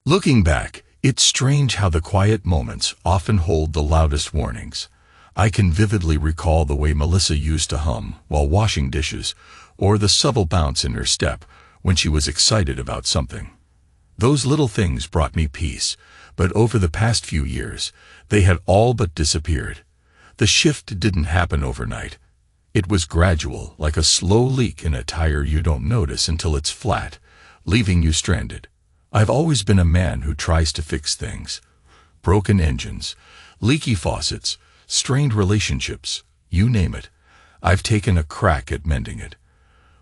Looking back, it's strange how the quiet moments often hold the loudest warnings. I can vividly recall the way Melissa used to hum while washing dishes, or the subtle bounce in her step when she was excited about something. Those little things brought me peace, but over the past few years, they had all but disappeared. The shift didn't happen overnight. It was gradual, like a slow leak in a tire you don't notice until it's flat, leaving you stranded. I've always been a man who tries to fix things. Broken engines, leaky faucets, strained relationships, you name it. I've taken a crack at mending it.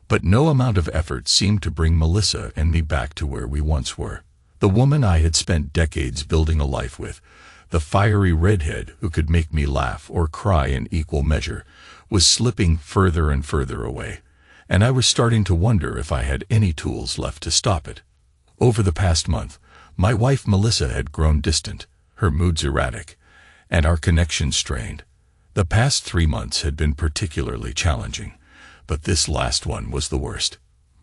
But no amount of effort seemed to bring Melissa and me back to where we once were. The woman I had spent decades building a life with, the fiery redhead who could make me laugh or cry in equal measure, was slipping further and further away, and I was starting to wonder if I had any tools left to stop it. Over the past month, my wife Melissa had grown distant, her moods erratic, and our connection strained. The past 3 months had been particularly challenging, but this last one was the worst.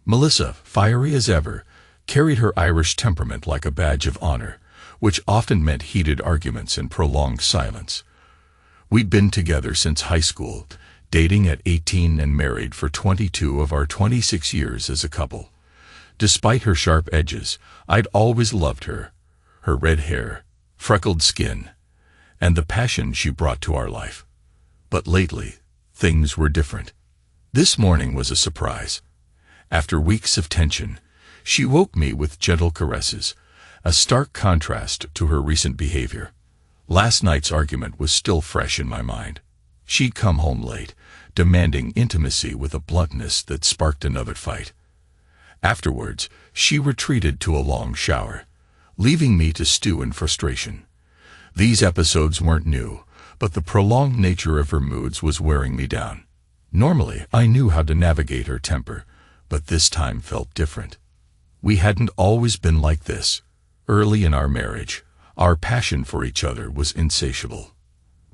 Melissa, fiery as ever, carried her Irish temperament like a badge of honor, which often meant heated arguments and prolonged silence. We'd been together since high school, dating at 18 and married for 22 of our 26 years as a couple. Despite her sharp edges, I'd always loved her, her red hair, freckled skin, and the passion she brought to our life. But lately, things were different. This morning was a surprise. After weeks of tension, she woke me with gentle caresses, a stark contrast to her recent behavior. Last night's argument was still fresh in my mind. She'd come home late, demanding intimacy with a bluntness that sparked another fight. Afterwards, she retreated to a long shower, leaving me to stew in frustration. These episodes weren't new, but the prolonged nature of her moods was wearing me down. Normally, I knew how to navigate her temper, but this time felt different. We hadn't always been like this. Early in our marriage, our passion for each other was insatiable.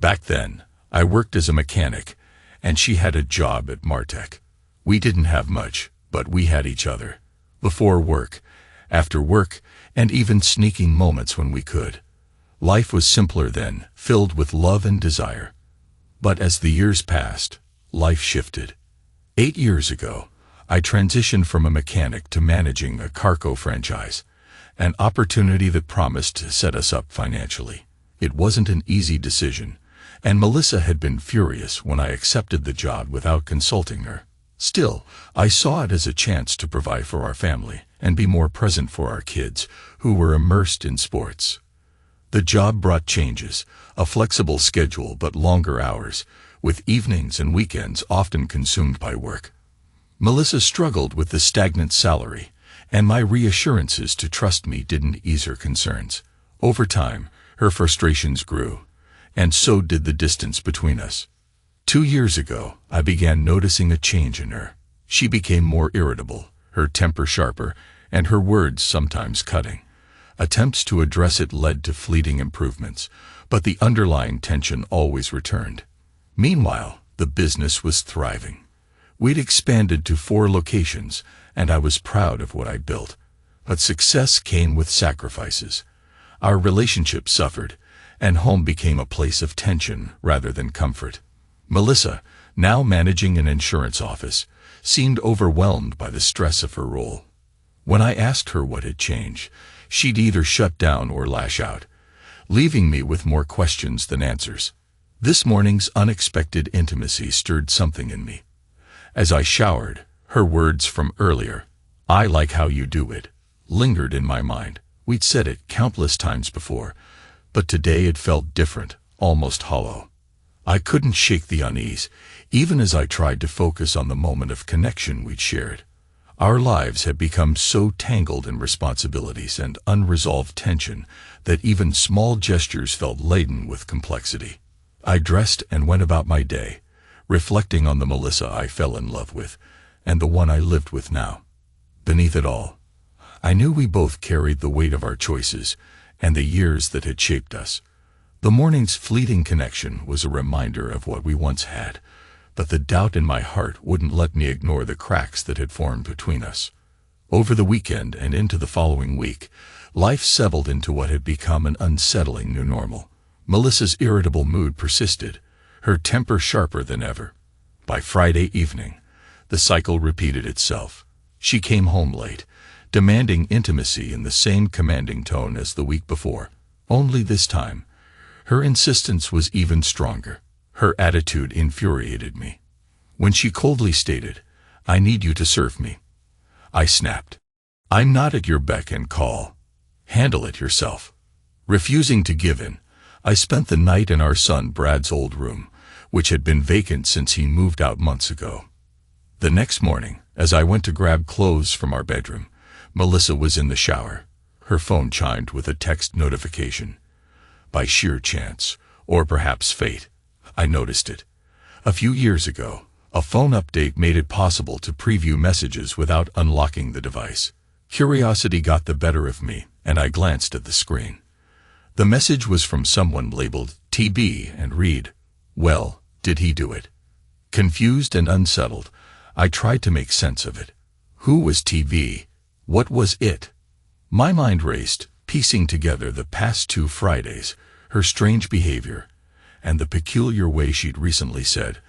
Back then, I worked as a mechanic, and she had a job at Martech. We didn't have much, but we had each other. Before work, after work, and even sneaking moments when we could. Life was simpler then, filled with love and desire. But as the years passed, life shifted. 8 years ago, I transitioned from a mechanic to managing a cargo franchise, an opportunity that promised to set us up financially. It wasn't an easy decision, and Melissa had been furious when I accepted the job without consulting her. Still, I saw it as a chance to provide for our family and be more present for our kids, who were immersed in sports. The job brought changes, a flexible schedule but longer hours, with evenings and weekends often consumed by work. Melissa struggled with the stagnant salary, and my reassurances to trust me didn't ease her concerns. Over time, her frustrations grew, and so did the distance between us. 2 years ago, I began noticing a change in her. She became more irritable, her temper sharper, and her words sometimes cutting. Attempts to address it led to fleeting improvements, but the underlying tension always returned. Meanwhile, the business was thriving. We'd expanded to 4 locations, and I was proud of what I built. But success came with sacrifices. Our relationship suffered, and home became a place of tension rather than comfort. Melissa, now managing an insurance office, seemed overwhelmed by the stress of her role. When I asked her what had changed, she'd either shut down or lash out, leaving me with more questions than answers. This morning's unexpected intimacy stirred something in me. As I showered, her words from earlier, "I like how you do it," lingered in my mind. We'd said it countless times before, but today it felt different, almost hollow. I couldn't shake the unease, even as I tried to focus on the moment of connection we'd shared. Our lives had become so tangled in responsibilities and unresolved tension that even small gestures felt laden with complexity. I dressed and went about my day, reflecting on the Melissa I fell in love with, and the one I lived with now. Beneath it all, I knew we both carried the weight of our choices and the years that had shaped us. The morning's fleeting connection was a reminder of what we once had, but the doubt in my heart wouldn't let me ignore the cracks that had formed between us. Over the weekend and into the following week, Life settled into what had become an unsettling new normal. Melissa's irritable mood persisted, her temper sharper than ever. By Friday evening, the cycle repeated itself. She came home late, demanding intimacy in the same commanding tone as the week before. Only this time, her insistence was even stronger. Her attitude infuriated me. When she coldly stated, "I need you to serve me," I snapped. "I'm not at your beck and call. Handle it yourself." Refusing to give in, I spent the night in our son Brad's old room, which had been vacant since he moved out months ago. The next morning, as I went to grab clothes from our bedroom, Melissa was in the shower. Her phone chimed with a text notification. By sheer chance, or perhaps fate, I noticed it. A few years ago, a phone update made it possible to preview messages without unlocking the device. Curiosity got the better of me, and I glanced at the screen. The message was from someone labeled TB and read, "Well, did he do it?" Confused and unsettled, I tried to make sense of it. Who was TV? What was it? My mind raced, piecing together the past 2 Fridays, her strange behavior, and the peculiar way she'd recently said,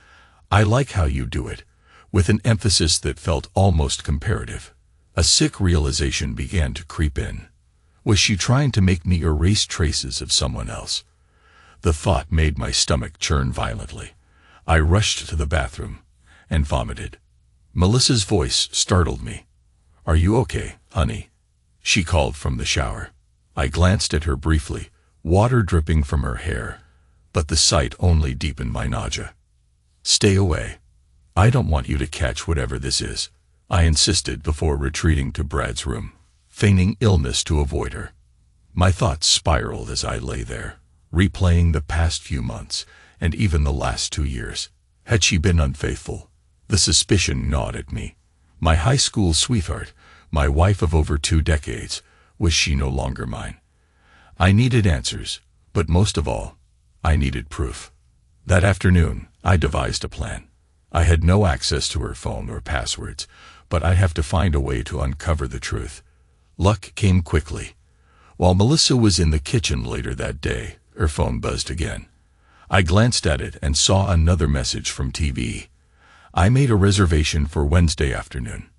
"I like how you do it," with an emphasis that felt almost comparative. A sick realization began to creep in. Was she trying to make me erase traces of someone else? The thought made my stomach churn violently. I rushed to the bathroom and vomited. Melissa's voice startled me. "Are you okay, honey?" she called from the shower. I glanced at her briefly, water dripping from her hair, but the sight only deepened my nausea. "Stay away. I don't want you to catch whatever this is," I insisted before retreating to Brad's room, feigning illness to avoid her. My thoughts spiraled as I lay there, replaying the past few months and even the last 2 years. Had she been unfaithful? The suspicion gnawed at me. My high school sweetheart, my wife of over 2 decades, was she no longer mine? I needed answers, but most of all, I needed proof. That afternoon, I devised a plan. I had no access to her phone or passwords, but I'd have to find a way to uncover the truth. Luck came quickly. While Melissa was in the kitchen later that day, her phone buzzed again. I glanced at it and saw another message from TV. I made a reservation for Wednesday afternoon.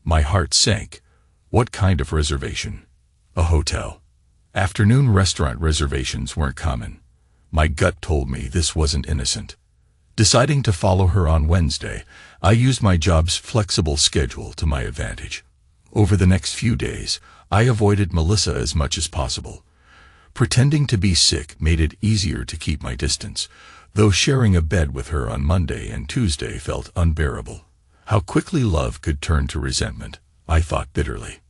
My heart sank. What kind of reservation? A hotel. Afternoon restaurant reservations weren't common. My gut told me this wasn't innocent. Deciding to follow her on Wednesday, I used my job's flexible schedule to my advantage. Over the next few days, I avoided Melissa as much as possible. Pretending to be sick made it easier to keep my distance, though sharing a bed with her on Monday and Tuesday felt unbearable. How quickly love could turn to resentment, I thought bitterly.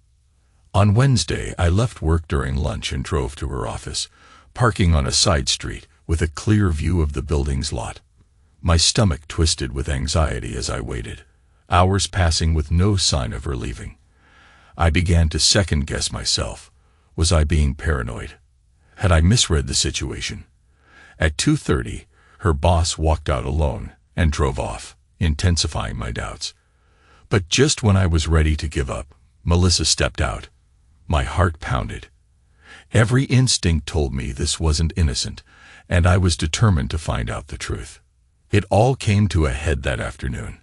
On Wednesday, I left work during lunch and drove to her office, parking on a side street with a clear view of the building's lot. My stomach twisted with anxiety as I waited, hours passing with no sign of her leaving. I began to second-guess myself. Was I being paranoid? Had I misread the situation? At 2:30, her boss walked out alone and drove off, intensifying my doubts. But just when I was ready to give up, Melissa stepped out. My heart pounded. Every instinct told me this wasn't innocent, and I was determined to find out the truth. It all came to a head that afternoon.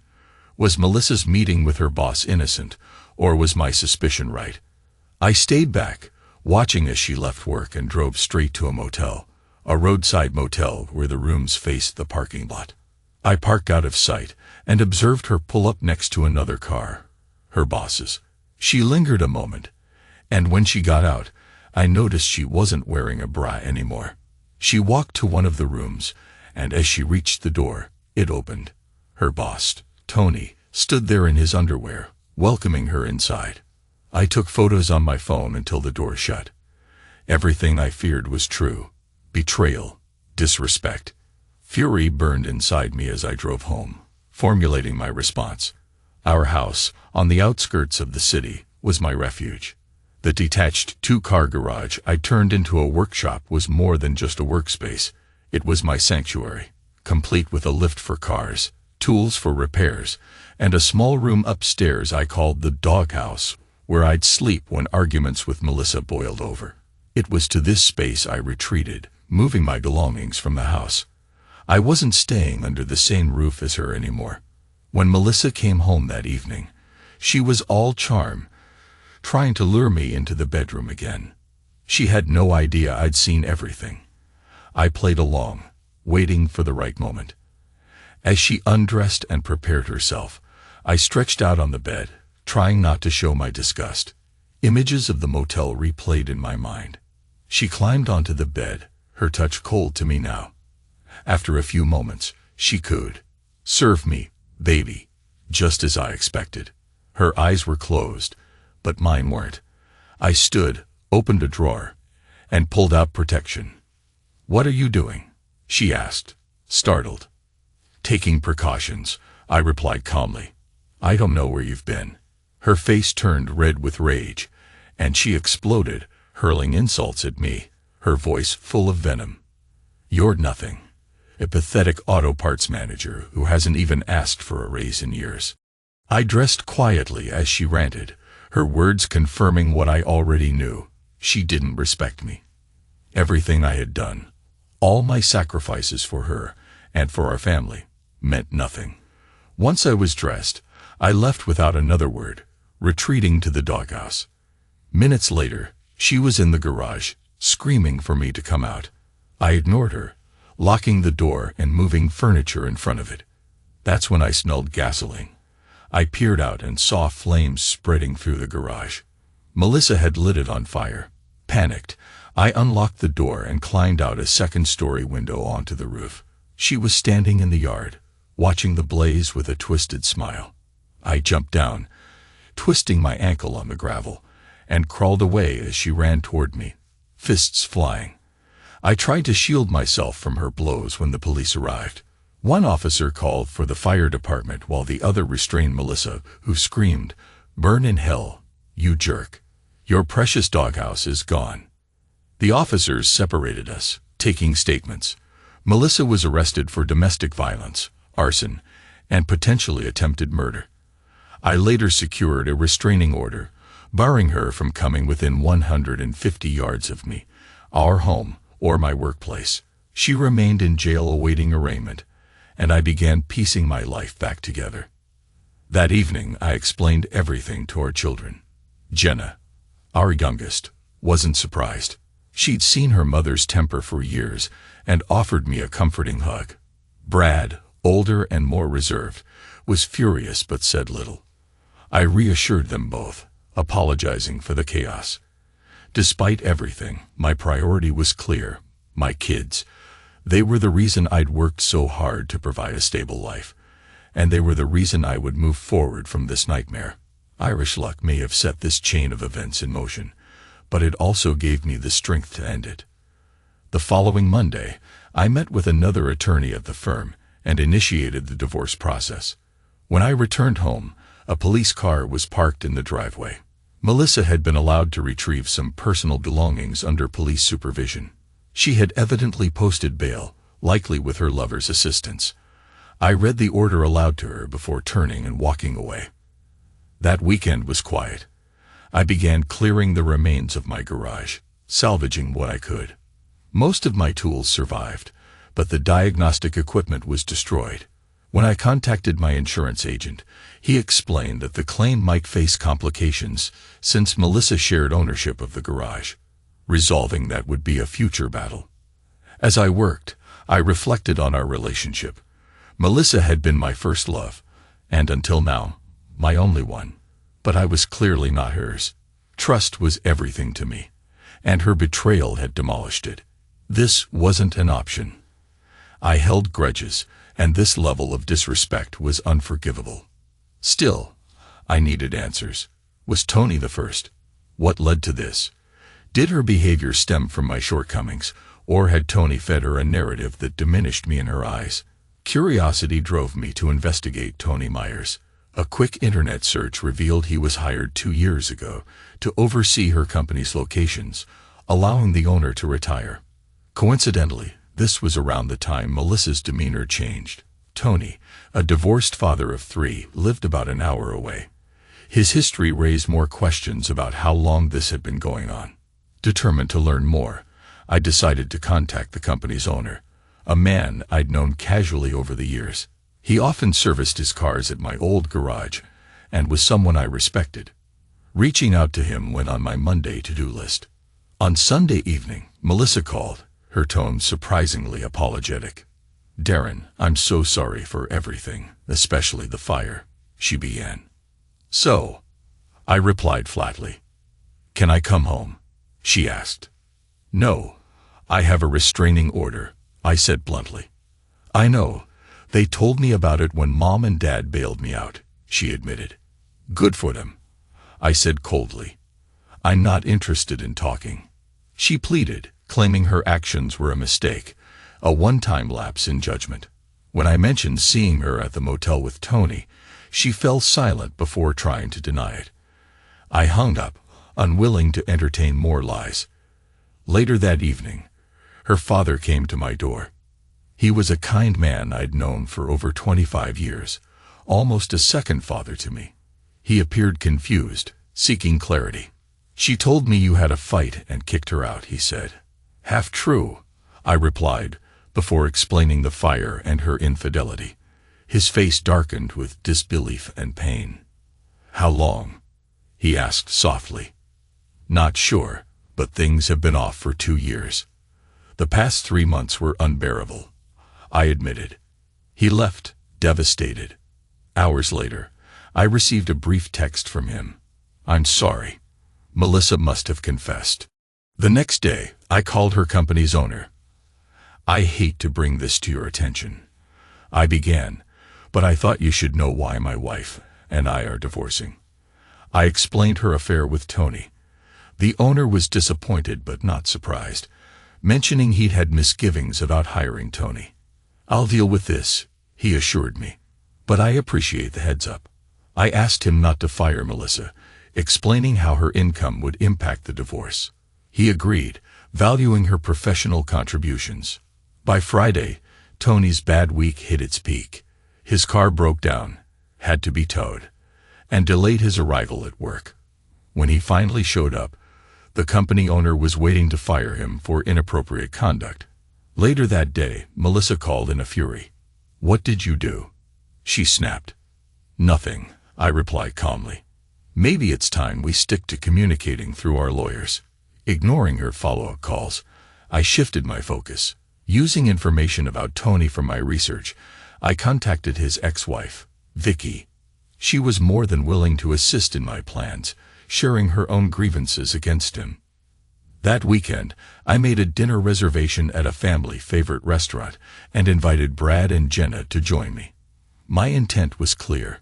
Was Melissa's meeting with her boss innocent, or was my suspicion right? I stayed back, watching as she left work and drove straight to a motel, a roadside motel where the rooms faced the parking lot. I parked out of sight and observed her pull up next to another car, her boss's. She lingered a moment, and when she got out, I noticed she wasn't wearing a bra anymore. She walked to one of the rooms, and as she reached the door, it opened. Her boss, Tony, stood there in his underwear, welcoming her inside. I took photos on my phone until the door shut. Everything I feared was true. Betrayal, disrespect. Fury burned inside me as I drove home, formulating my response. Our house, on the outskirts of the city, was my refuge. The detached 2-car garage I turned into a workshop was more than just a workspace. It was my sanctuary, complete with a lift for cars, tools for repairs, and a small room upstairs I called the doghouse, where I'd sleep when arguments with Melissa boiled over. It was to this space I retreated, moving my belongings from the house. I wasn't staying under the same roof as her anymore. When Melissa came home that evening, she was all charm, trying to lure me into the bedroom again. She had no idea I'd seen everything. I played along, waiting for the right moment. As she undressed and prepared herself, I stretched out on the bed, trying not to show my disgust. Images of the motel replayed in my mind. She climbed onto the bed, her touch cold to me now. After a few moments, she cooed, "Serve me, baby," just as I expected. Her eyes were closed, but mine weren't. I stood, opened a drawer, and pulled out protection. "What are you doing?" she asked, startled. "Taking precautions," I replied calmly. "I don't know where you've been." Her face turned red with rage, and she exploded, hurling insults at me, her voice full of venom. "You're nothing. A pathetic auto parts manager who hasn't even asked for a raise in years." I dressed quietly as she ranted, her words confirming what I already knew. She didn't respect me. Everything I had done, all my sacrifices for her and for our family, meant nothing. Once I was dressed, I left without another word, retreating to the doghouse. Minutes later, she was in the garage, screaming for me to come out. I ignored her, locking the door and moving furniture in front of it. That's when I smelled gasoline. I peered out and saw flames spreading through the garage. Melissa had lit it on fire. Panicked, I unlocked the door and climbed out a second-story window onto the roof. She was standing in the yard, watching the blaze with a twisted smile. I jumped down, twisting my ankle on the gravel, and crawled away as she ran toward me, fists flying. I tried to shield myself from her blows when the police arrived. One officer called for the fire department while the other restrained Melissa, who screamed, "Burn in hell, you jerk. Your precious doghouse is gone." The officers separated us, taking statements. Melissa was arrested for domestic violence, arson, and potentially attempted murder. I later secured a restraining order, barring her from coming within 150 yards of me, our home, or my workplace. She remained in jail awaiting arraignment, and I began piecing my life back together. That evening, I explained everything to our children. Jenna, our youngest, wasn't surprised. She'd seen her mother's temper for years and offered me a comforting hug. Brad, older and more reserved, was furious but said little. I reassured them both, apologizing for the chaos. Despite everything, my priority was clear: my kids. They were the reason I'd worked so hard to provide a stable life, and they were the reason I would move forward from this nightmare. Irish luck may have set this chain of events in motion, but it also gave me the strength to end it. The following Monday, I met with another attorney at the firm and initiated the divorce process. When I returned home, a police car was parked in the driveway. Melissa had been allowed to retrieve some personal belongings under police supervision. She had evidently posted bail, likely with her lover's assistance. I read the order aloud to her before turning and walking away. That weekend was quiet. I began clearing the remains of my garage, salvaging what I could. Most of my tools survived, but the diagnostic equipment was destroyed. When I contacted my insurance agent, he explained that the claim might face complications since Melissa shared ownership of the garage. Resolving that would be a future battle. As I worked, I reflected on our relationship. Melissa had been my first love, and until now, my only one. But I was clearly not hers. Trust was everything to me, and her betrayal had demolished it. This wasn't an option. I held grudges, and this level of disrespect was unforgivable. Still, I needed answers. Was Tony the first? What led to this? Did her behavior stem from my shortcomings, or had Tony fed her a narrative that diminished me in her eyes? Curiosity drove me to investigate Tony Myers. A quick internet search revealed he was hired 2 years ago to oversee her company's locations, allowing the owner to retire. Coincidentally, this was around the time Melissa's demeanor changed. Tony, a divorced father of 3, lived about an hour away. His history raised more questions about how long this had been going on. Determined to learn more, I decided to contact the company's owner, a man I'd known casually over the years. He often serviced his cars at my old garage and was someone I respected. Reaching out to him went on my Monday to-do list. On Sunday evening, Melissa called, her tone surprisingly apologetic. "Darren, I'm so sorry for everything, especially the fire," she began. "So," I replied flatly. "Can I come home?" she asked. "No, I have a restraining order," I said bluntly. "I know. They told me about it when Mom and Dad bailed me out," she admitted. "Good for them," I said coldly. "I'm not interested in talking." She pleaded, claiming her actions were a mistake, a one-time lapse in judgment. When I mentioned seeing her at the motel with Tony, she fell silent before trying to deny it. I hung up, unwilling to entertain more lies. Later that evening, her father came to my door. He was a kind man I'd known for over 25 years, almost a second father to me. He appeared confused, seeking clarity. "She told me you had a fight and kicked her out," he said. "Half true," I replied, before explaining the fire and her infidelity. His face darkened with disbelief and pain. "How long?" he asked softly. "Not sure, but things have been off for 2 years. The past 3 months were unbearable," I admitted. He left, devastated. Hours later, I received a brief text from him. "I'm sorry. Melissa must have confessed." The next day, I called her company's owner. "I hate to bring this to your attention," I began, "but I thought you should know why my wife and I are divorcing." I explained her affair with Tony. The owner was disappointed but not surprised, mentioning he'd had misgivings about hiring Tony. "I'll deal with this," he assured me. "But I appreciate the heads up." I asked him not to fire Melissa, explaining how her income would impact the divorce. He agreed, valuing her professional contributions. By Friday, Tony's bad week hit its peak. His car broke down, had to be towed, and delayed his arrival at work. When he finally showed up, the company owner was waiting to fire him for inappropriate conduct. Later that day, Melissa called in a fury. "What did you do?" she snapped. "Nothing," I replied calmly. "Maybe it's time we stick to communicating through our lawyers." Ignoring her follow-up calls, I shifted my focus. Using information about Tony from my research, I contacted his ex-wife, Vicky. She was more than willing to assist in my plans, sharing her own grievances against him. That weekend, I made a dinner reservation at a family-favorite restaurant and invited Brad and Jenna to join me. My intent was clear.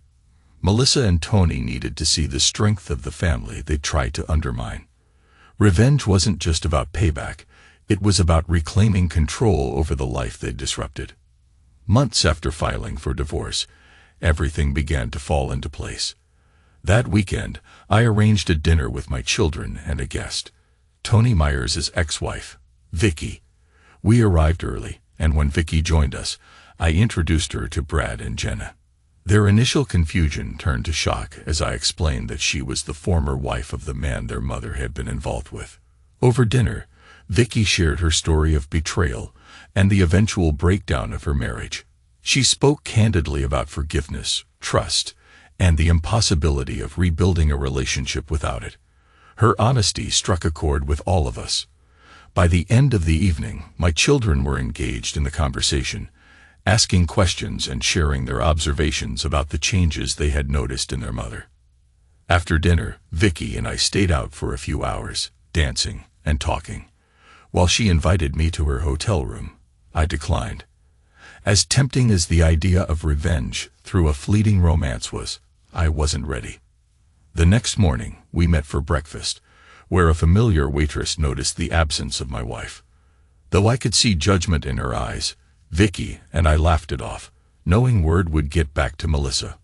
Melissa and Tony needed to see the strength of the family they tried to undermine. Revenge wasn't just about payback, it was about reclaiming control over the life they'd disrupted. Months after filing for divorce, everything began to fall into place. That weekend, I arranged a dinner with my children and a guest, Tony Myers' ex-wife, Vicky. We arrived early, and when Vicky joined us, I introduced her to Brad and Jenna. Their initial confusion turned to shock as I explained that she was the former wife of the man their mother had been involved with. Over dinner, Vicky shared her story of betrayal and the eventual breakdown of her marriage. She spoke candidly about forgiveness, trust, and the impossibility of rebuilding a relationship without it. Her honesty struck a chord with all of us. By the end of the evening, my children were engaged in the conversation, asking questions and sharing their observations about the changes they had noticed in their mother. After dinner, Vicky and I stayed out for a few hours, dancing and talking. While she invited me to her hotel room, I declined. As tempting as the idea of revenge through a fleeting romance was, I wasn't ready. The next morning, we met for breakfast, where a familiar waitress noticed the absence of my wife. Though I could see judgment in her eyes, Vicky and I laughed it off, knowing word would get back to Melissa.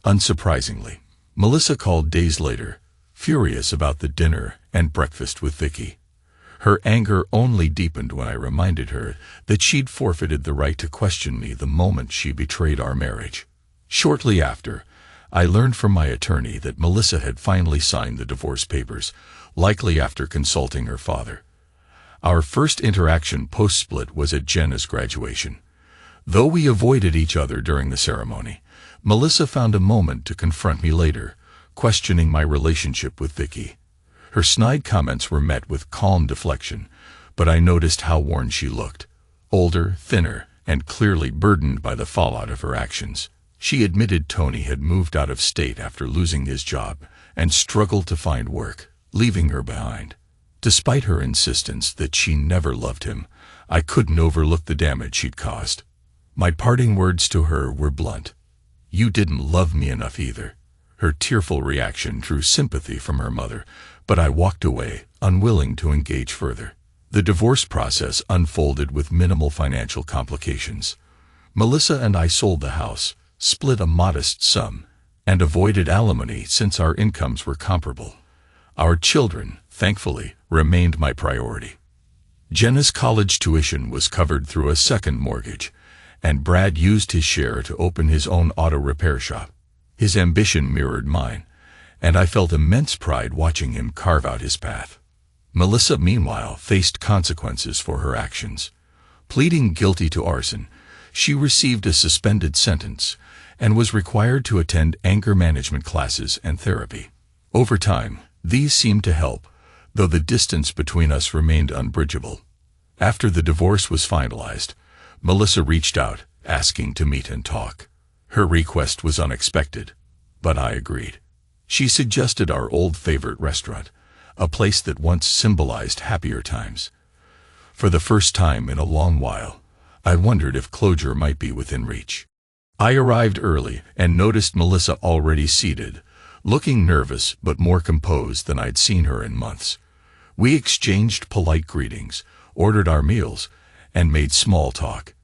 Unsurprisingly, Melissa called days later, furious about the dinner and breakfast with Vicky. Her anger only deepened when I reminded her that she'd forfeited the right to question me the moment she betrayed our marriage. Shortly after, I learned from my attorney that Melissa had finally signed the divorce papers, likely after consulting her father. Our first interaction post-split was at Jenna's graduation. Though we avoided each other during the ceremony, Melissa found a moment to confront me later, questioning my relationship with Vicky. Her snide comments were met with calm deflection, but I noticed how worn she looked. Older, thinner, and clearly burdened by the fallout of her actions. She admitted Tony had moved out of state after losing his job and struggled to find work, leaving her behind. Despite her insistence that she never loved him, I couldn't overlook the damage she'd caused. My parting words to her were blunt. "You didn't love me enough either." Her tearful reaction drew sympathy from her mother, but I walked away, unwilling to engage further. The divorce process unfolded with minimal financial complications. Melissa and I sold the house, split a modest sum, and avoided alimony since our incomes were comparable. Our children, thankfully, remained my priority. Jenna's college tuition was covered through a second mortgage, and Brad used his share to open his own auto repair shop. His ambition mirrored mine, and I felt immense pride watching him carve out his path. Melissa, meanwhile, faced consequences for her actions. Pleading guilty to arson, she received a suspended sentence and was required to attend anger management classes and therapy. Over time, these seemed to help, though the distance between us remained unbridgeable. After the divorce was finalized, Melissa reached out, asking to meet and talk. Her request was unexpected, but I agreed. She suggested our old favorite restaurant, a place that once symbolized happier times. For the first time in a long while, I wondered if closure might be within reach. I arrived early and noticed Melissa already seated, looking nervous but more composed than I'd seen her in months. We exchanged polite greetings, ordered our meals, and made small talk.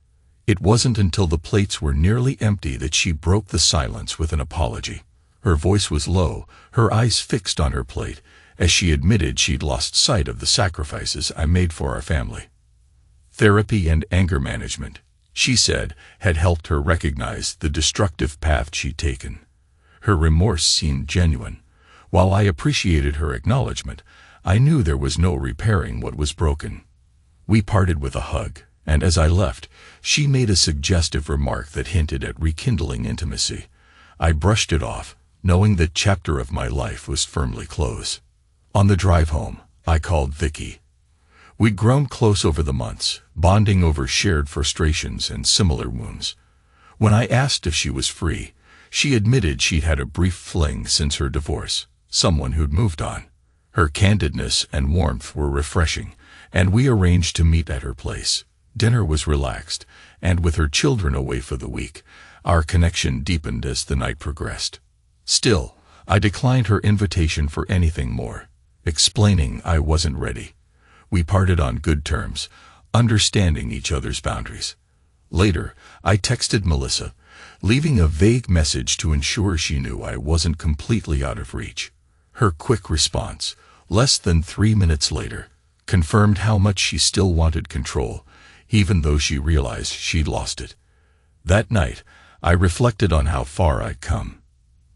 It wasn't until the plates were nearly empty that she broke the silence with an apology. Her voice was low, her eyes fixed on her plate, as she admitted she'd lost sight of the sacrifices I made for our family. Therapy and anger management, she said, had helped her recognize the destructive path she'd taken. Her remorse seemed genuine. While I appreciated her acknowledgement, I knew there was no repairing what was broken. We parted with a hug, and as I left, she made a suggestive remark that hinted at rekindling intimacy. I brushed it off, knowing that chapter of my life was firmly closed. On the drive home, I called Vicky. We'd grown close over the months, bonding over shared frustrations and similar wounds. When I asked if she was free, she admitted she'd had a brief fling since her divorce, someone who'd moved on. Her candidness and warmth were refreshing, and we arranged to meet at her place. Dinner was relaxed, and with her children away for the week, our connection deepened as the night progressed. Still, I declined her invitation for anything more, explaining I wasn't ready. We parted on good terms, understanding each other's boundaries. Later, I texted Melissa, leaving a vague message to ensure she knew I wasn't completely out of reach. Her quick response, less than 3 minutes later, confirmed how much she still wanted control, even though she realized she'd lost it. That night, I reflected on how far I'd come.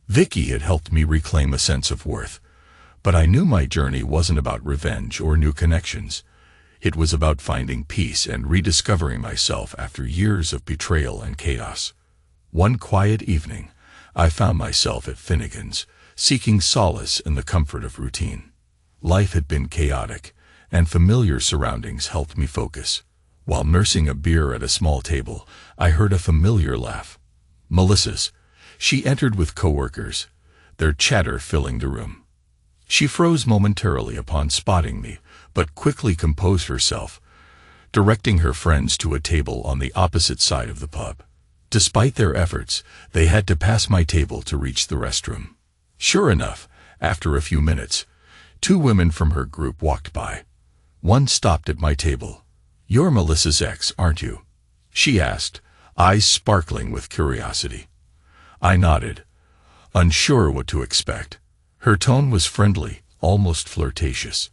Vicky had helped me reclaim a sense of worth, but I knew my journey wasn't about revenge or new connections. It was about finding peace and rediscovering myself after years of betrayal and chaos. One quiet evening, I found myself at Finnegan's, seeking solace in the comfort of routine. Life had been chaotic, and familiar surroundings helped me focus. While nursing a beer at a small table, I heard a familiar laugh. Melissa's. She entered with coworkers, their chatter filling the room. She froze momentarily upon spotting me, but quickly composed herself, directing her friends to a table on the opposite side of the pub. Despite their efforts, they had to pass my table to reach the restroom. Sure enough, after a few minutes, 2 women from her group walked by. One stopped at my table. "You're Melissa's ex, aren't you?" she asked, eyes sparkling with curiosity. I nodded, unsure what to expect. Her tone was friendly, almost flirtatious.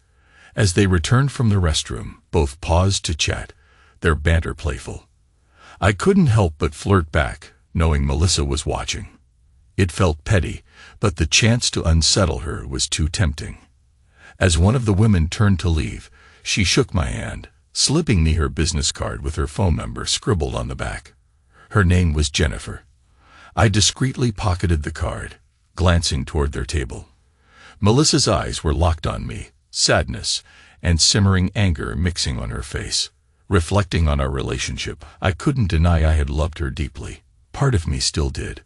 As they returned from the restroom, both paused to chat, their banter playful. I couldn't help but flirt back, knowing Melissa was watching. It felt petty, but the chance to unsettle her was too tempting. As one of the women turned to leave, she shook my hand, slipping me her business card with her phone number scribbled on the back. Her name was Jennifer. I discreetly pocketed the card, glancing toward their table. Melissa's eyes were locked on me, sadness and simmering anger mixing on her face. Reflecting on our relationship, I couldn't deny I had loved her deeply. Part of me still did.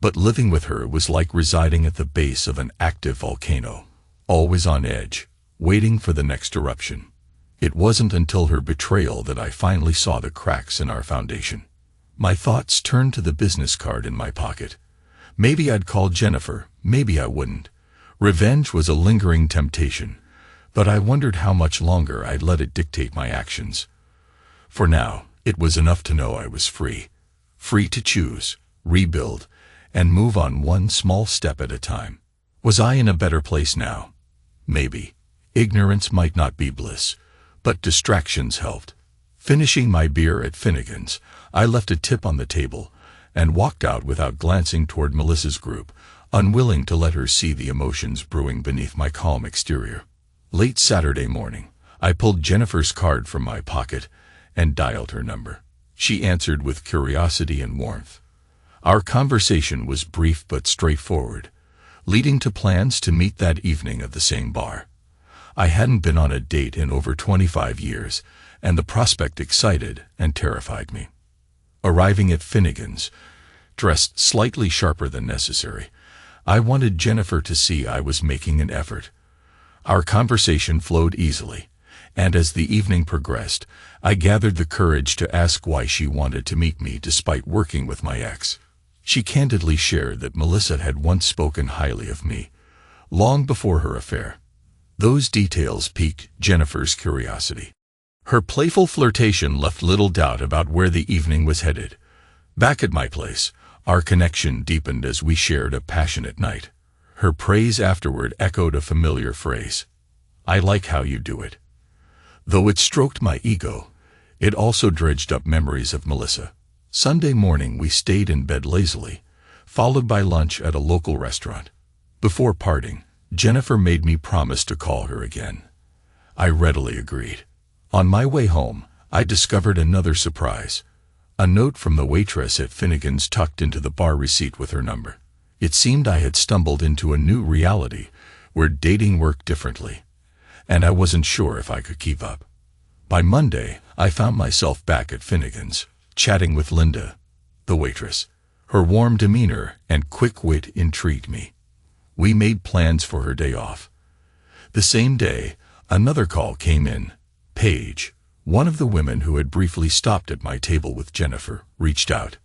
But living with her was like residing at the base of an active volcano, always on edge, waiting for the next eruption. It wasn't until her betrayal that I finally saw the cracks in our foundation. My thoughts turned to the business card in my pocket. Maybe I'd call Jennifer, maybe I wouldn't. Revenge was a lingering temptation, but I wondered how much longer I'd let it dictate my actions. For now, it was enough to know I was free. Free to choose, rebuild, and move on one small step at a time. Was I in a better place now? Maybe. Ignorance might not be bliss, but distractions helped. Finishing my beer at Finnegan's, I left a tip on the table and walked out without glancing toward Melissa's group, unwilling to let her see the emotions brewing beneath my calm exterior. Late Saturday morning, I pulled Jennifer's card from my pocket and dialed her number. She answered with curiosity and warmth. Our conversation was brief but straightforward, leading to plans to meet that evening at the same bar. I hadn't been on a date in over 25 years, and the prospect excited and terrified me. Arriving at Finnegan's, dressed slightly sharper than necessary, I wanted Jennifer to see I was making an effort. Our conversation flowed easily, and as the evening progressed, I gathered the courage to ask why she wanted to meet me despite working with my ex. She candidly shared that Melissa had once spoken highly of me, long before her affair. Those details piqued Jennifer's curiosity. Her playful flirtation left little doubt about where the evening was headed. Back at my place, our connection deepened as we shared a passionate night. Her praise afterward echoed a familiar phrase. "I like how you do it." Though it stroked my ego, it also dredged up memories of Melissa. Sunday morning we stayed in bed lazily, followed by lunch at a local restaurant. Before parting, Jennifer made me promise to call her again. I readily agreed. On my way home, I discovered another surprise. A note from the waitress at Finnegan's tucked into the bar receipt with her number. It seemed I had stumbled into a new reality where dating worked differently, and I wasn't sure if I could keep up. By Monday, I found myself back at Finnegan's, chatting with Linda, the waitress. Her warm demeanor and quick wit intrigued me. We made plans for her day off. The same day, another call came in. Paige, one of the women who had briefly stopped at my table with Jennifer, reached out.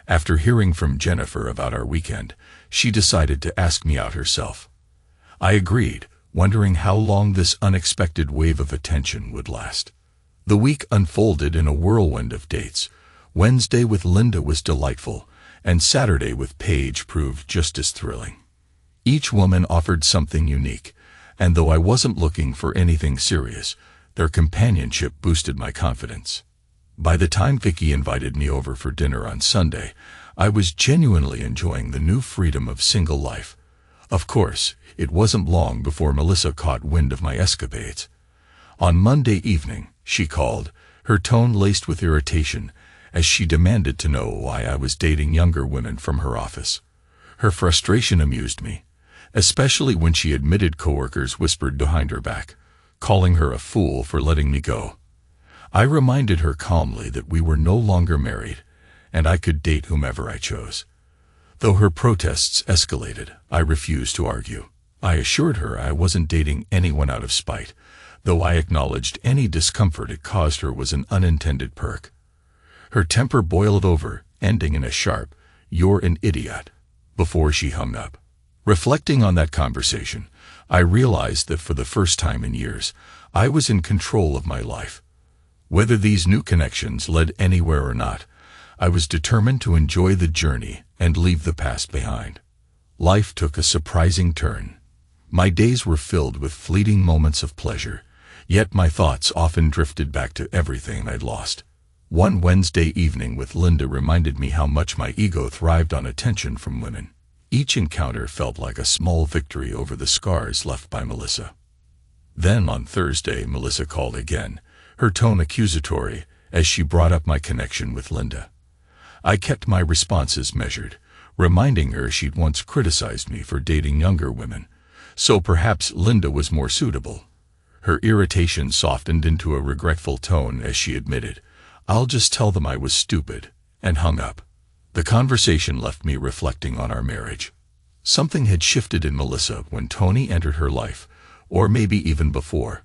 After hearing from Jennifer about our weekend, she decided to ask me out herself. I agreed, wondering how long this unexpected wave of attention would last. The week unfolded in a whirlwind of dates. Wednesday with Linda was delightful, and Saturday with Paige proved just as thrilling. Each woman offered something unique, and though I wasn't looking for anything serious, their companionship boosted my confidence. By the time Vicky invited me over for dinner on Sunday, I was genuinely enjoying the new freedom of single life. Of course, it wasn't long before Melissa caught wind of my escapades. On Monday evening, she called, her tone laced with irritation, as she demanded to know why I was dating younger women from her office. Her frustration amused me, especially when she admitted coworkers whispered behind her back, calling her a fool for letting me go. I reminded her calmly that we were no longer married, and I could date whomever I chose. Though her protests escalated, I refused to argue. I assured her I wasn't dating anyone out of spite, though I acknowledged any discomfort it caused her was an unintended perk. Her temper boiled over, ending in a sharp, "You're an idiot," before she hung up. Reflecting on that conversation, I realized that for the first time in years, I was in control of my life. Whether these new connections led anywhere or not, I was determined to enjoy the journey and leave the past behind. Life took a surprising turn. My days were filled with fleeting moments of pleasure, yet my thoughts often drifted back to everything I'd lost. One Wednesday evening with Linda reminded me how much my ego thrived on attention from women. Each encounter felt like a small victory over the scars left by Melissa. Then on Thursday, Melissa called again, her tone accusatory, as she brought up my connection with Linda. I kept my responses measured, reminding her she'd once criticized me for dating younger women, so perhaps Linda was more suitable. Her irritation softened into a regretful tone as she admitted, "I'll just tell them I was stupid," and hung up. The conversation left me reflecting on our marriage. Something had shifted in Melissa when Tony entered her life, or maybe even before.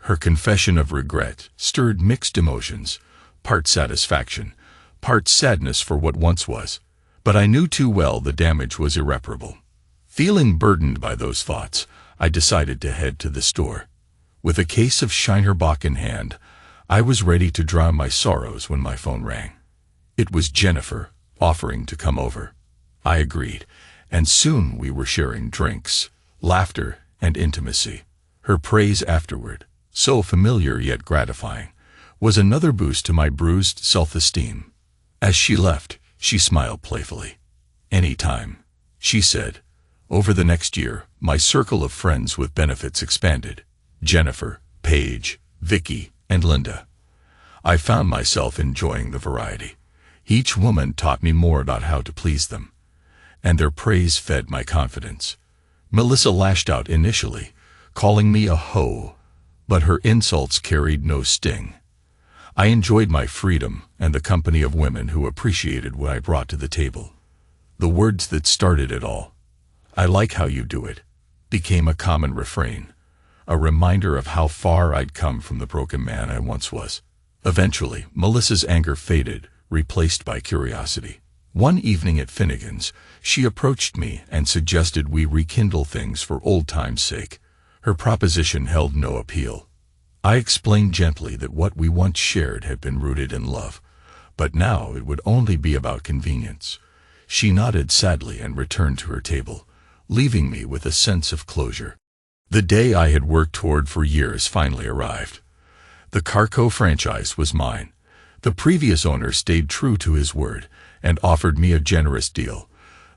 Her confession of regret stirred mixed emotions, part satisfaction, part sadness for what once was, but I knew too well the damage was irreparable. Feeling burdened by those thoughts, I decided to head to the store. With a case of Shinerbach in hand, I was ready to drown my sorrows when my phone rang. It was Jennifer, offering to come over. I agreed, and soon we were sharing drinks, laughter, and intimacy. Her praise afterward, so familiar yet gratifying, was another boost to my bruised self-esteem. As she left, she smiled playfully. "Anytime," she said. Over the next year, my circle of friends with benefits expanded. Jennifer, Paige, Vicky, and Linda. I found myself enjoying the variety. Each woman taught me more about how to please them, and their praise fed my confidence. Melissa lashed out initially, calling me a hoe, but her insults carried no sting. I enjoyed my freedom and the company of women who appreciated what I brought to the table. The words that started it all, "I like how you do it," became a common refrain, a reminder of how far I'd come from the broken man I once was. Eventually, Melissa's anger faded, replaced by curiosity. One evening at Finnegan's, she approached me and suggested we rekindle things for old time's sake. Her proposition held no appeal. I explained gently that what we once shared had been rooted in love, but now it would only be about convenience. She nodded sadly and returned to her table, leaving me with a sense of closure. The day I had worked toward for years finally arrived. The Carco franchise was mine. The previous owner stayed true to his word and offered me a generous deal,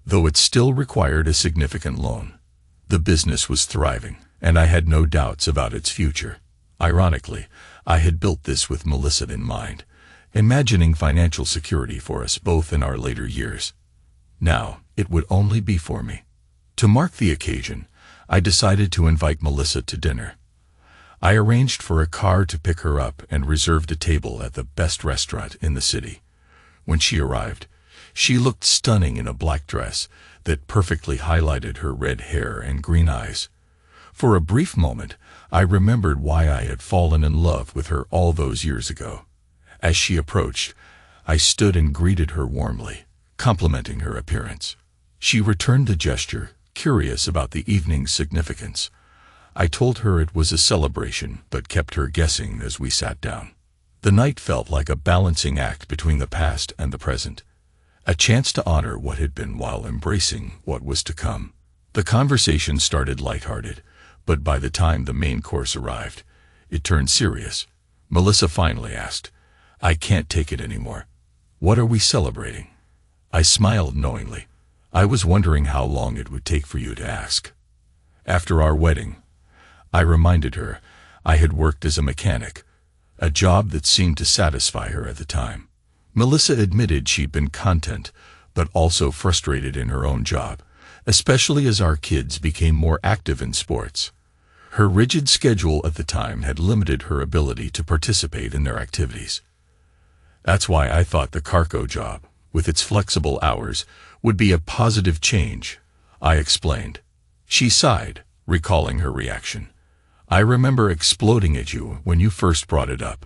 though it still required a significant loan. The business was thriving, and I had no doubts about its future. Ironically, I had built this with Melissa in mind, imagining financial security for us both in our later years. Now, it would only be for me. To mark the occasion, I decided to invite Melissa to dinner. I arranged for a car to pick her up and reserved a table at the best restaurant in the city. When she arrived, she looked stunning in a black dress that perfectly highlighted her red hair and green eyes. For a brief moment, I remembered why I had fallen in love with her all those years ago. As she approached, I stood and greeted her warmly, complimenting her appearance. She returned the gesture, curious about the evening's significance. I told her it was a celebration, but kept her guessing as we sat down. The night felt like a balancing act between the past and the present, a chance to honor what had been while embracing what was to come. The conversation started lighthearted, but by the time the main course arrived, it turned serious. Melissa finally asked, "I can't take it anymore. What are we celebrating?" I smiled knowingly. I was wondering how long it would take for you to ask. After our wedding, I reminded her I had worked as a mechanic, a job that seemed to satisfy her at the time. Melissa admitted she'd been content, but also frustrated in her own job, especially as our kids became more active in sports. Her rigid schedule at the time had limited her ability to participate in their activities. That's why I thought the Carco job, with its flexible hours, would be a positive change, I explained. She sighed, recalling her reaction. "I remember exploding at you when you first brought it up,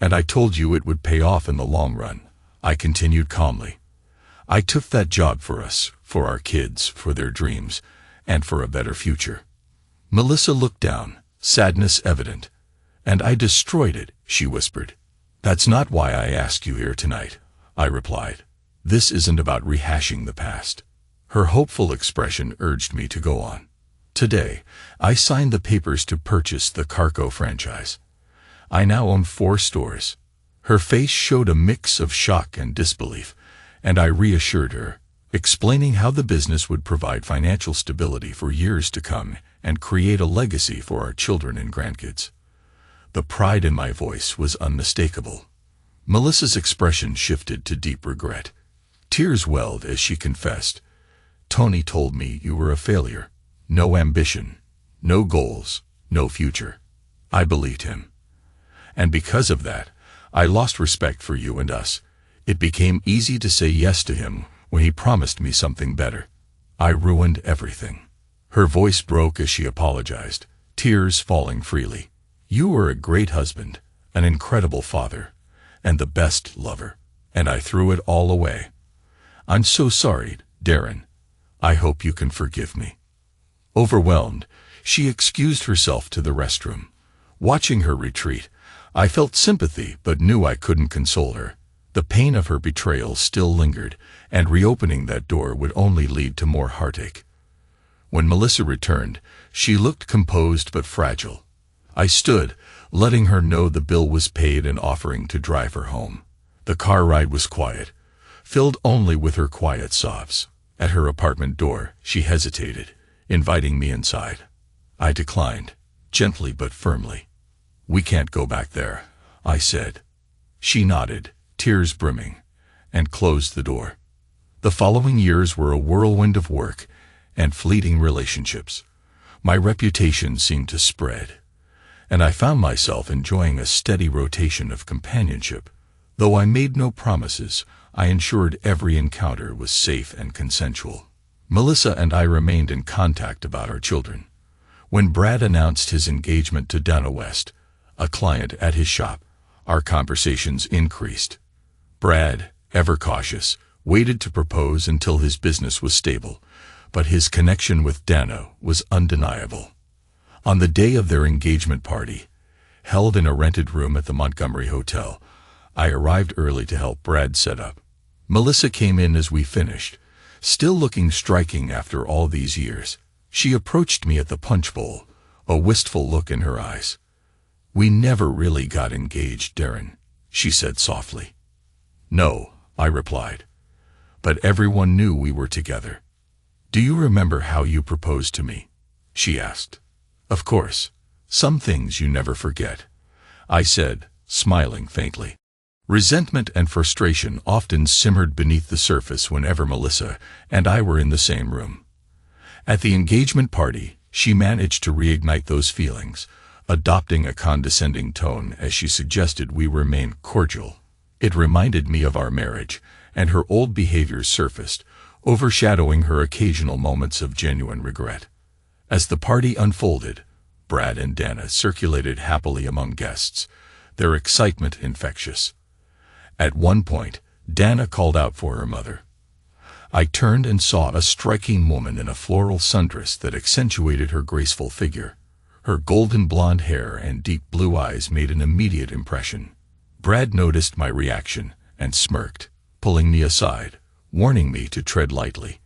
and I told you it would pay off in the long run," I continued calmly. "I took that job for us, for our kids, for their dreams, and for a better future." Melissa looked down, sadness evident. "And I destroyed it," she whispered. "That's not why I asked you here tonight," I replied. "This isn't about rehashing the past." Her hopeful expression urged me to go on. "Today, I signed the papers to purchase the Carco franchise. I now own 4 stores." Her face showed a mix of shock and disbelief, and I reassured her, explaining how the business would provide financial stability for years to come and create a legacy for our children and grandkids. The pride in my voice was unmistakable. Melissa's expression shifted to deep regret. Tears welled as she confessed, "Tony told me you were a failure. No ambition, no goals, no future." I believed him. And because of that, I lost respect for you and us. It became easy to say yes to him when he promised me something better. I ruined everything. Her voice broke as she apologized, tears falling freely. You were a great husband, an incredible father, and the best lover, and I threw it all away. I'm so sorry, Darren. I hope you can forgive me. Overwhelmed, she excused herself to the restroom. Watching her retreat, I felt sympathy but knew I couldn't console her. The pain of her betrayal still lingered, and reopening that door would only lead to more heartache. When Melissa returned, she looked composed but fragile. I stood, letting her know the bill was paid and offering to drive her home. The car ride was quiet, filled only with her quiet sobs. At her apartment door, she hesitated, inviting me inside. I declined, gently but firmly. We can't go back there, I said. She nodded, tears brimming, and closed the door. The following years were a whirlwind of work and fleeting relationships. My reputation seemed to spread, and I found myself enjoying a steady rotation of companionship. Though I made no promises, I ensured every encounter was safe and consensual. Melissa and I remained in contact about our children. When Brad announced his engagement to Dana West, a client at his shop, our conversations increased. Brad, ever cautious, waited to propose until his business was stable, but his connection with Dana was undeniable. On the day of their engagement party, held in a rented room at the Montgomery Hotel, I arrived early to help Brad set up. Melissa came in as we finished, still looking striking after all these years. She approached me at the punch bowl, a wistful look in her eyes. "We never really got engaged, Darren," she said softly. "No," I replied, "but everyone knew we were together." "Do you remember how you proposed to me?" she asked. "Of course. Some things you never forget," I said, smiling faintly. Resentment and frustration often simmered beneath the surface whenever Melissa and I were in the same room. At the engagement party, she managed to reignite those feelings, adopting a condescending tone as she suggested we remain cordial. It reminded me of our marriage, and her old behaviors surfaced, overshadowing her occasional moments of genuine regret. As the party unfolded, Brad and Dana circulated happily among guests, their excitement infectious. At one point, Dana called out for her mother. I turned and saw a striking woman in a floral sundress that accentuated her graceful figure. Her golden blonde hair and deep blue eyes made an immediate impression. Brad noticed my reaction and smirked, pulling me aside, warning me to tread lightly.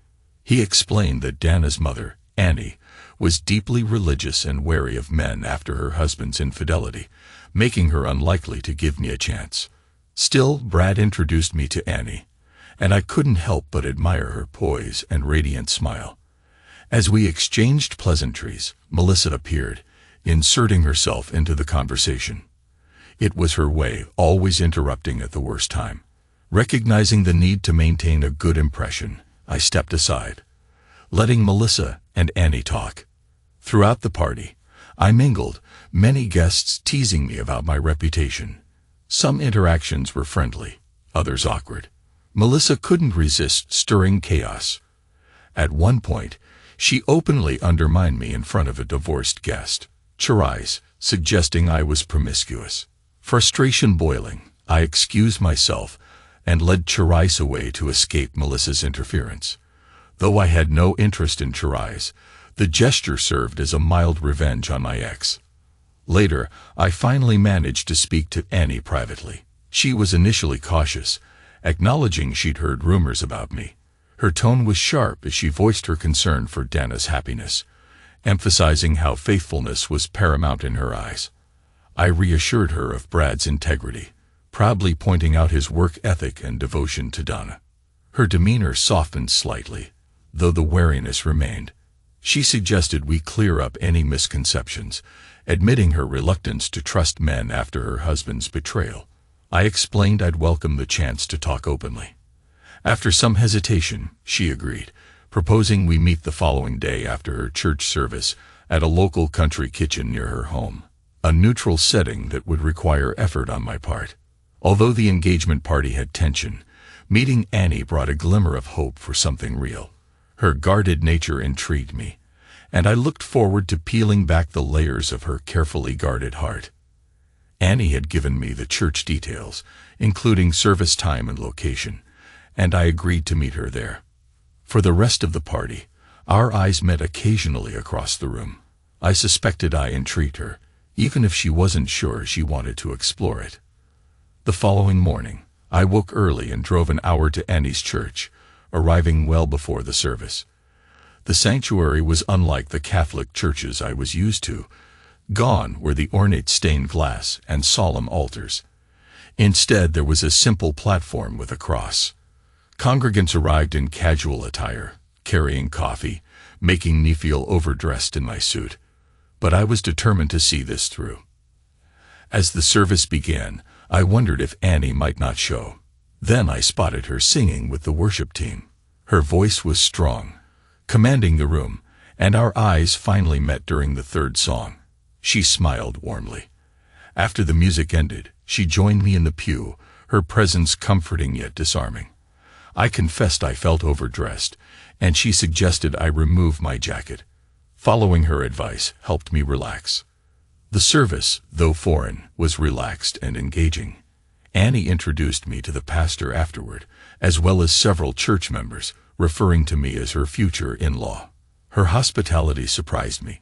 He explained that Dana's mother, Annie, was deeply religious and wary of men after her husband's infidelity, making her unlikely to give me a chance. Still, Brad introduced me to Annie, and I couldn't help but admire her poise and radiant smile. As we exchanged pleasantries, Melissa appeared, inserting herself into the conversation. It was her way, always interrupting at the worst time. Recognizing the need to maintain a good impression, I stepped aside, letting Melissa and Annie talk. Throughout the party, I mingled, many guests teasing me about my reputation. Some interactions were friendly, others awkward. Melissa couldn't resist stirring chaos. At one point, she openly undermined me in front of a divorced guest, Cherise, suggesting I was promiscuous. Frustration boiling, I excused myself and led Cherise away to escape Melissa's interference. Though I had no interest in Cherise, the gesture served as a mild revenge on my ex. Later, I finally managed to speak to Annie privately. She was initially cautious, acknowledging she'd heard rumors about me. Her tone was sharp as she voiced her concern for Dana's happiness, emphasizing how faithfulness was paramount in her eyes. I reassured her of Brad's integrity, proudly pointing out his work ethic and devotion to Dana. Her demeanor softened slightly, though the wariness remained. She suggested we clear up any misconceptions, admitting her reluctance to trust men after her husband's betrayal. I explained I'd welcome the chance to talk openly. After some hesitation, she agreed, proposing we meet the following day after her church service at a local country kitchen near her home, a neutral setting that would require effort on my part. Although the engagement party had tension, meeting Annie brought a glimmer of hope for something real. Her guarded nature intrigued me, and I looked forward to peeling back the layers of her carefully guarded heart. Annie had given me the church details, including service time and location, and I agreed to meet her there. For the rest of the party, our eyes met occasionally across the room. I suspected I intrigued her, even if she wasn't sure she wanted to explore it. The following morning, I woke early and drove an hour to Annie's church, arriving well before the service. The sanctuary was unlike the Catholic churches I was used to. Gone were the ornate stained glass and solemn altars. Instead, there was a simple platform with a cross. Congregants arrived in casual attire, carrying coffee, making me feel overdressed in my suit. But I was determined to see this through. As the service began, I wondered if Annie might not show. Then I spotted her singing with the worship team. Her voice was strong, commanding the room, and our eyes finally met during the third song. She smiled warmly. After the music ended, she joined me in the pew, her presence comforting yet disarming. I confessed I felt overdressed, and she suggested I remove my jacket. Following her advice helped me relax. The service, though foreign, was relaxed and engaging. Annie introduced me to the pastor afterward, as well as several church members, referring to me as her future in-law. Her hospitality surprised me,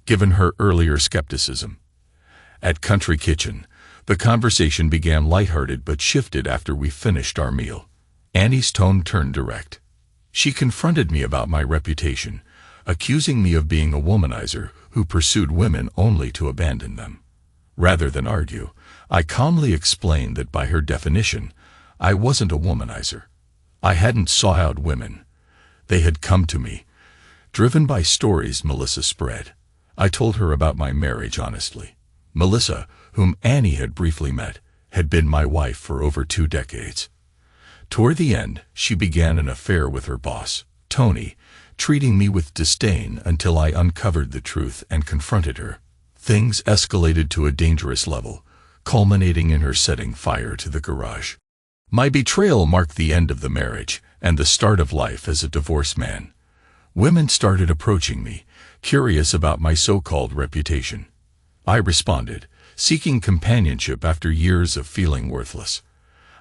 given her earlier skepticism. At Country Kitchen, the conversation began lighthearted but shifted after we finished our meal. Annie's tone turned direct. She confronted me about my reputation, accusing me of being a womanizer who pursued women only to abandon them. Rather than argue, I calmly explained that by her definition, I wasn't a womanizer. I hadn't sought out women. They had come to me, driven by stories Melissa spread. I told her about my marriage honestly. Melissa, whom Annie had briefly met, had been my wife for over 2 decades. Toward the end, she began an affair with her boss, Tony, treating me with disdain until I uncovered the truth and confronted her. Things escalated to a dangerous level, culminating in her setting fire to the garage. My betrayal marked the end of the marriage and the start of life as a divorced man. Women started approaching me, curious about my so-called reputation. I responded, seeking companionship after years of feeling worthless.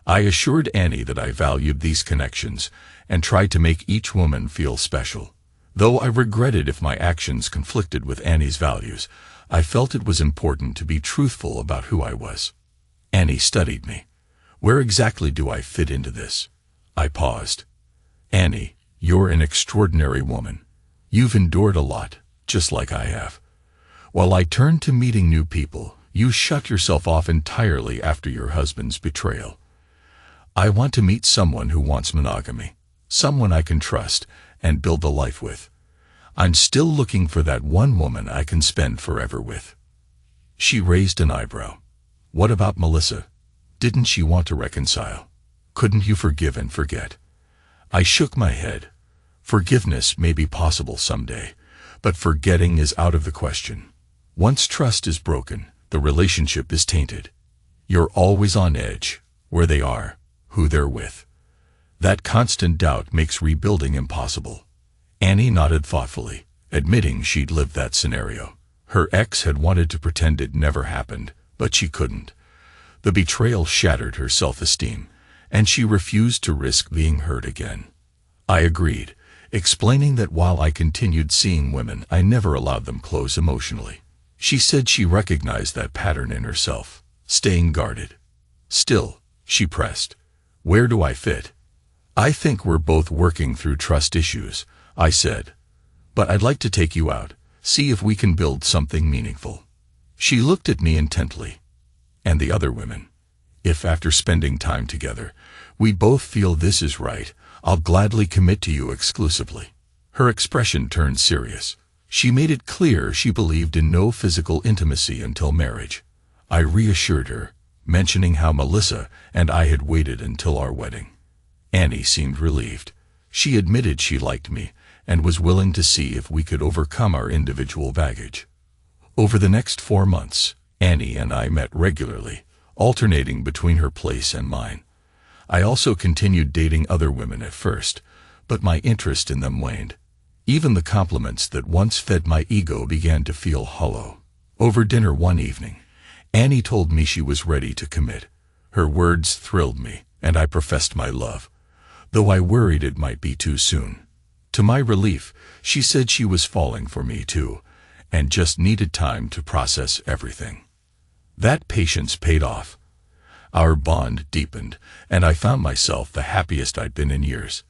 I assured Annie that I valued these connections and tried to make each woman feel special. Though I regretted if my actions conflicted with Annie's values, I felt it was important to be truthful about who I was. Annie studied me. Where exactly do I fit into this? I paused. Annie, you're an extraordinary woman. You've endured a lot, just like I have. While I turned to meeting new people, you shut yourself off entirely after your husband's betrayal. I want to meet someone who wants monogamy, someone I can trust and build a life with. I'm still looking for that one woman I can spend forever with. She raised an eyebrow. What about Melissa? Didn't she want to reconcile? Couldn't you forgive and forget? I shook my head. Forgiveness may be possible someday, but forgetting is out of the question. Once trust is broken, the relationship is tainted. You're always on edge, where they are, who they're with. That constant doubt makes rebuilding impossible. Annie nodded thoughtfully, admitting she'd lived that scenario. Her ex had wanted to pretend it never happened, but she couldn't. The betrayal shattered her self-esteem, and she refused to risk being hurt again. I agreed, explaining that while I continued seeing women, I never allowed them close emotionally. She said she recognized that pattern in herself, staying guarded. Still, she pressed, where do I fit? I think we're both working through trust issues, I said. But I'd like to take you out, see if we can build something meaningful. She looked at me intently. And the other women. If after spending time together, we both feel this is right, I'll gladly commit to you exclusively." Her expression turned serious. She made it clear she believed in no physical intimacy until marriage. I reassured her, mentioning how Melissa and I had waited until our wedding. Annie seemed relieved. She admitted she liked me and was willing to see if we could overcome our individual baggage. Over the next 4 months, Annie and I met regularly, alternating between her place and mine. I also continued dating other women at first, but my interest in them waned. Even the compliments that once fed my ego began to feel hollow. Over dinner one evening, Annie told me she was ready to commit. Her words thrilled me, and I professed my love, though I worried it might be too soon. To my relief, she said she was falling for me too, and just needed time to process everything. That patience paid off. Our bond deepened, and I found myself the happiest I'd been in years.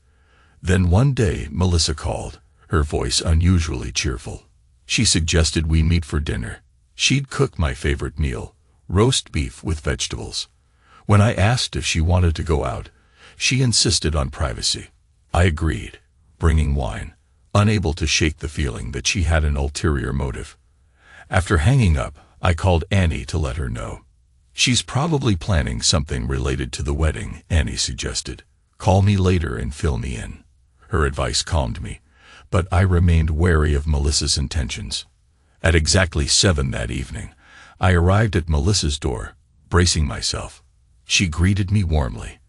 Then one day, Melissa called, her voice unusually cheerful. She suggested we meet for dinner. She'd cook my favorite meal, roast beef with vegetables. When I asked if she wanted to go out, she insisted on privacy. I agreed, bringing wine, unable to shake the feeling that she had an ulterior motive. After hanging up, I called Annie to let her know. "She's probably planning something related to the wedding," Annie suggested. "Call me later and fill me in." Her advice calmed me, but I remained wary of Melissa's intentions. At exactly 7 that evening, I arrived at Melissa's door, bracing myself. She greeted me warmly,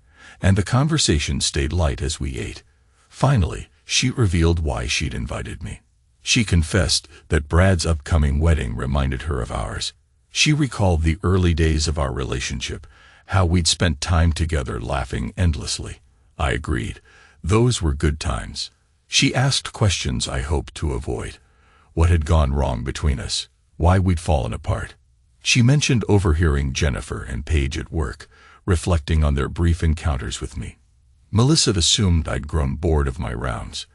and the conversation stayed light as we ate. Finally, she revealed why she'd invited me. She confessed that Brad's upcoming wedding reminded her of ours. She recalled the early days of our relationship, how we'd spent time together laughing endlessly. I agreed. Those were good times. She asked questions I hoped to avoid. What had gone wrong between us? Why we'd fallen apart? She mentioned overhearing Jennifer and Paige at work, reflecting on their brief encounters with me. Melissa assumed I'd grown bored of my rounds.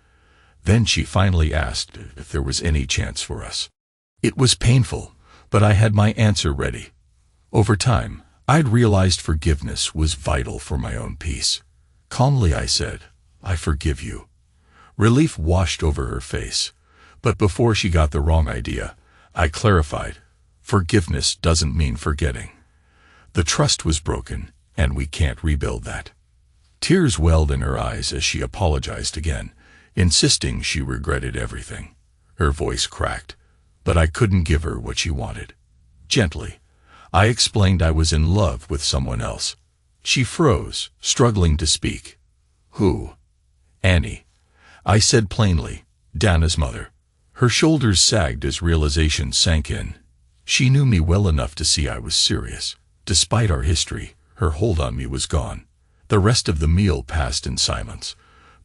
Then she finally asked if there was any chance for us. It was painful, but I had my answer ready. Over time, I'd realized forgiveness was vital for my own peace. Calmly I said, "I forgive you." Relief washed over her face, but before she got the wrong idea, I clarified, forgiveness doesn't mean forgetting. The trust was broken, and we can't rebuild that. Tears welled in her eyes as she apologized again, insisting she regretted everything. Her voice cracked, but I couldn't give her what she wanted. Gently, I explained I was in love with someone else. She froze, struggling to speak. "Who?" "Annie," I said plainly, "Dana's mother." Her shoulders sagged as realization sank in. She knew me well enough to see I was serious. Despite our history, her hold on me was gone. The rest of the meal passed in silence.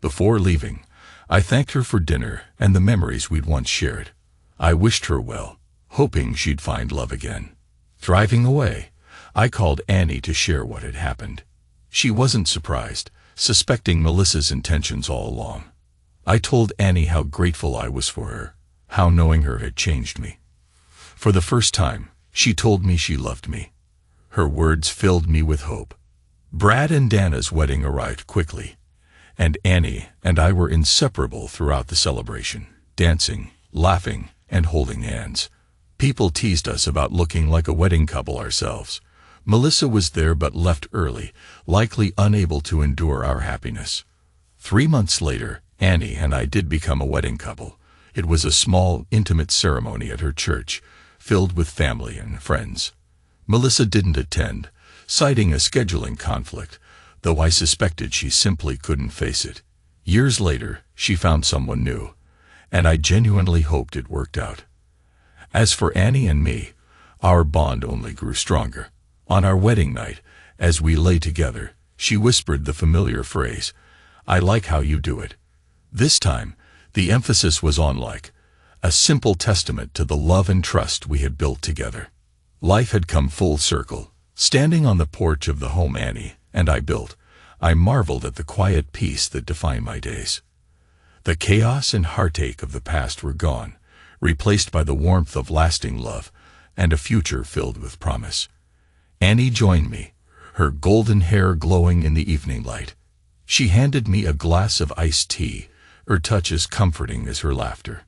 Before leaving, I thanked her for dinner and the memories we'd once shared. I wished her well, hoping she'd find love again. Driving away, I called Annie to share what had happened. She wasn't surprised, suspecting Melissa's intentions all along. I told Annie how grateful I was for her, how knowing her had changed me. For the first time, she told me she loved me. Her words filled me with hope. Brad and Dana's wedding arrived quickly, and Annie and I were inseparable throughout the celebration, dancing, laughing, and holding hands. People teased us about looking like a wedding couple ourselves. Melissa was there but left early, likely unable to endure our happiness. 3 months later, Annie and I did become a wedding couple. It was a small, intimate ceremony at her church, filled with family and friends. Melissa didn't attend, citing a scheduling conflict, though I suspected she simply couldn't face it. Years later, she found someone new, and I genuinely hoped it worked out. As for Annie and me, our bond only grew stronger. On our wedding night, as we lay together, she whispered the familiar phrase, "I like how you do it." This time, the emphasis was on like, a simple testament to the love and trust we had built together. Life had come full circle. Standing on the porch of the home Annie and I built, I marveled at the quiet peace that defined my days. The chaos and heartache of the past were gone, replaced by the warmth of lasting love and a future filled with promise. Annie joined me, her golden hair glowing in the evening light. She handed me a glass of iced tea, her touch as comforting as her laughter.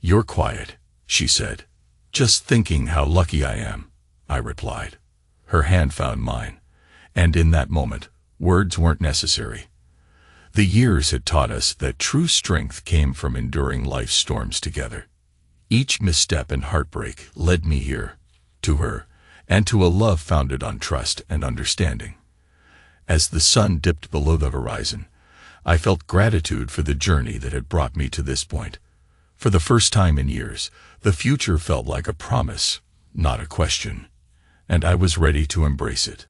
"You're quiet," she said. "Just thinking how lucky I am," I replied. Her hand found mine, and in that moment, words weren't necessary. The years had taught us that true strength came from enduring life's storms together. Each misstep and heartbreak led me here, to her, and to a love founded on trust and understanding. As the sun dipped below the horizon, I felt gratitude for the journey that had brought me to this point. For the first time in years, the future felt like a promise, not a question, and I was ready to embrace it.